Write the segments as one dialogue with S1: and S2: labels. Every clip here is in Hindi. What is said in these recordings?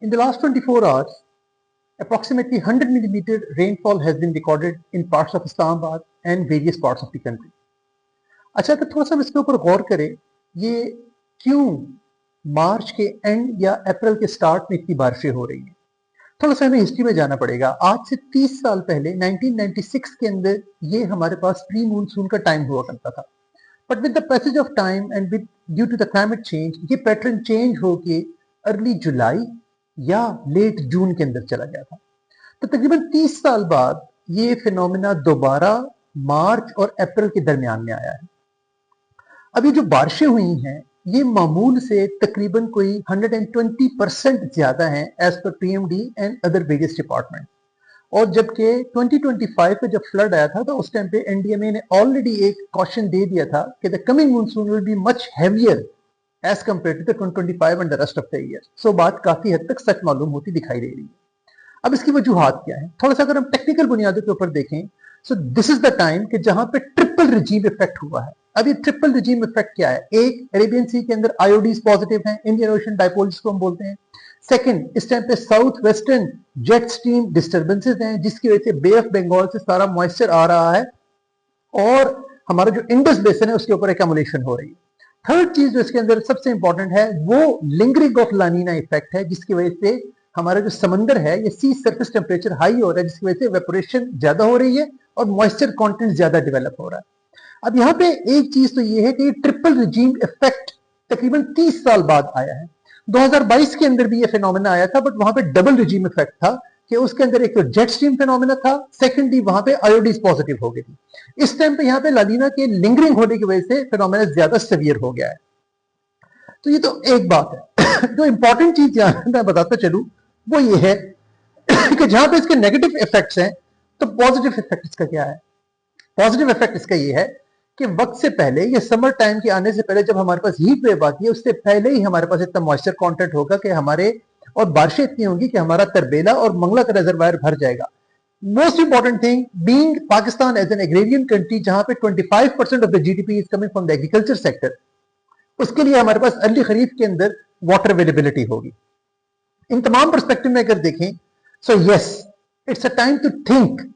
S1: In the last 24 hours, approximately 100 millimeter rainfall has been recorded in parts of Islamabad and various parts of the country. अच्छा, तो थोड़ा सा हम इसके ऊपर गौर करें, ये क्यों मार्च के एंड या अप्रैल के स्टार्ट में इतनी बारिशें हो रही हैं? थोड़ा सा हमें हिस्ट्री में जाना पड़ेगा। आज से 30 साल पहले 1996 के अंदर ये हमारे पास प्री मूनसून का टाइम हुआ करता था, but with the passage of time and with due to the climate change ये पैटर्न चेंज होके अर्ली जुलाई या लेट जून के अंदर चला गया था। तो तकरीबन 30 साल बाद ये फिनोमिना दोबारा मार्च और अप्रैल के दरमियान में आया है। अब ये जो बारिशें हुई हैं ये मामूल से तकरीबन कोई 120% ज्यादा हैं as per PMD and other various department. और जबकि 2025 में जब फ्लड आया था तो उस टाइम पे एनडीएमए ने ऑलरेडी एक कॉशन दे दिया था कि the coming monsoon will be much heavier as compare to the 2025 and the rest of the year. So बात काफी हद तक सच मालूम होती दिखाई दे रही है। अब इसकी वजूहात क्या है, थोड़ा सा अगर हम टेक्निकल बुनियादों के ऊपर देखें, so this is the time कि जहां पे ट्रिपल रिजीम इफेक्ट हुआ है। अब ये ट्रिपल रिजीम इफेक्ट क्या है? एक, अरेबियन सी के अंदर आईओडीज पॉजिटिव हैं, इंडियन ओशन डायपोल जिसको हम बोलते हैं। सेकंड, इस टाइम पे south western jet stream disturbances हैं जिसकी वजह से बे ऑफ बंगाल से सारा मॉइस्चर आ रहा है और हमारा जो इंडस बेसिन है उसके ऊपर एक्यूमुलेशन हो रही है। थर्ड चीज जो इसके अंदर सबसे इंपॉर्टेंट है वो लिंगरिंग ऑफ लानीना इफेक्ट है जिसकी वजह से हमारा जो समंदर है ये सी सरफेस टेम्परेचर हाई हो रहा है जिसकी वजह से इवेपोरेशन ज्यादा हो रही है और मॉइस्चर कंटेंट ज्यादा डेवलप हो रहा है। अब यहाँ पे एक चीज तो ये है कि ट्रिपल रिजीम इफेक्ट तकरीबन 30 साल बाद आया है। 2022 के अंदर भी ये फिनोमेना आया था, बट वहां पे डबल रिजीम इफेक्ट था कि उसके अंदर एक तो जेट स्ट्रीम फिनोमेना था, सेकेंडली वहां पे आयोडीज पॉजिटिव हो गई थी। इस टाइम पे यहाँ पे लानीना के लिंगरिंग होने की वजह से फिनोमेना ज्यादा सीवियर हो गया है। तो ये तो एक बात है। जो इंपॉर्टेंट चीज मैं बताता चलूं वो ये है कि जहां पे इसके नेगेटिव इफेक्ट्स हैं तो पॉजिटिव इफेक्ट इसका क्या है? पॉजिटिव इफेक्ट इसका ये है कि वक्त से पहले, ये समर टाइम के आने से पहले जब हमारे पास हीट वेव आती है उससे पहले ही हमारे पास इतना मॉइस्चर कंटेंट होगा कि हमारे, और बारिशें इतनी होंगी कि हमारा तरबेला और मंगला का रिजर्वायर भर जाएगा। Most important thing, being Pakistan as an agrarian country जहां पे 25% of the GDP is coming from the agriculture sector, उसके लिए हमारे पास अर्ली खरीफ के अंदर वाटर अवेलेबिलिटी होगी। इन तमाम पर्सपेक्टिव में अगर देखें, so yes, it's a time to think,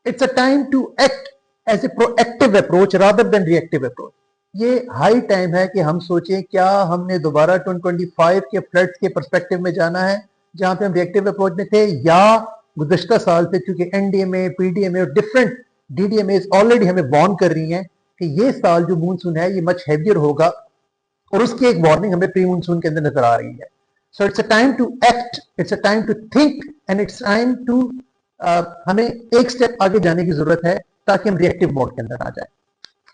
S1: it's a time to act as a proactive approach rather than reactive approach. ये हाई टाइम है कि हम सोचें क्या हमने दोबारा 2025 के फ्लड्स के पर्सपेक्टिव में जाना है जहां पे हम रिएक्टिव अप्रोच में थे, या गुज़श्ता साल से, क्योंकि एनडीएमए, पीडीएमए और डिफरेंट डीडीएमए ऑलरेडी हमें वार्न कर रही हैं कि ये साल जो मानसून है ये मच हैवियर होगा और उसकी एक वार्निंग हमें प्री मानसून के अंदर नजर आ रही है। So it's a time to act, it's a time to think and it's time to हमें एक स्टेप आगे जाने की जरूरत है ताकि हम रिएक्टिव मोड के अंदर आ जाए।